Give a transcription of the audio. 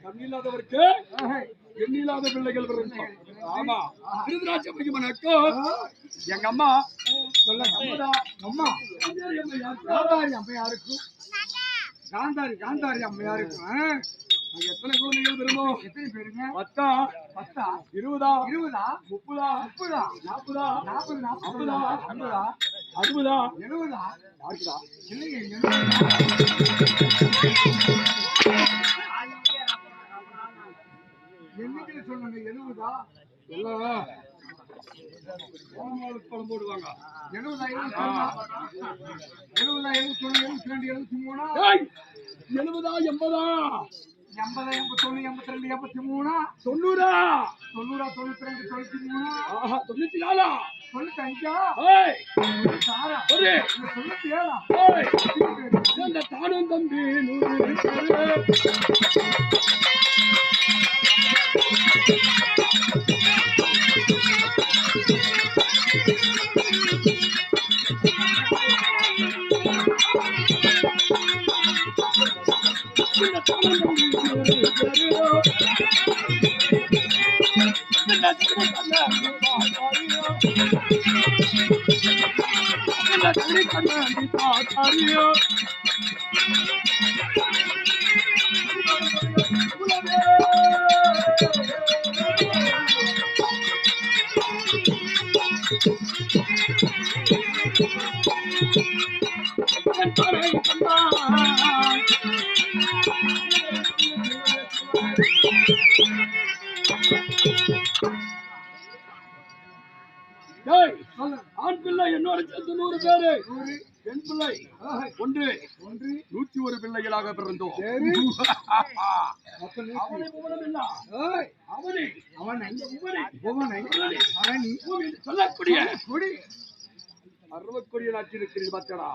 கண்ணில்லாதவருக்கு எண்ணில்லாத பிள்ளைகள். ஆமா, திருதராட்ச மகிமனுக்கு எங்க அம்மா சொல்ல அம்மா காந்தாரி அம்மையாருக்கும் காந்தாரி அம்மையாருக்கும் எத்தனை குழந்தைகள் விரும்பும்? எத்தனை பேருங்க? 10 20 30 40 50 60 70 யாருக்குடா? என்னைக்கு சொன்னாங்க? 70 எல்லாம் பணம் போடுவாங்க. 70 70 72 73 70 80 80 81 82 83 90 92 93 ஆஹா 94 95 ஏய் 96 97 ஏய் இந்த தானும் தம்பி 100 ஆண் பிள்ளை என்னோட சேர்த்து 100 பேரு, பெண் பிள்ளை 101 பிள்ளைகளாக பிறந்தோம். சொல்லக்கூடிய அருவக்கூடிய நாட்சி இருக்கிறது பார்த்தா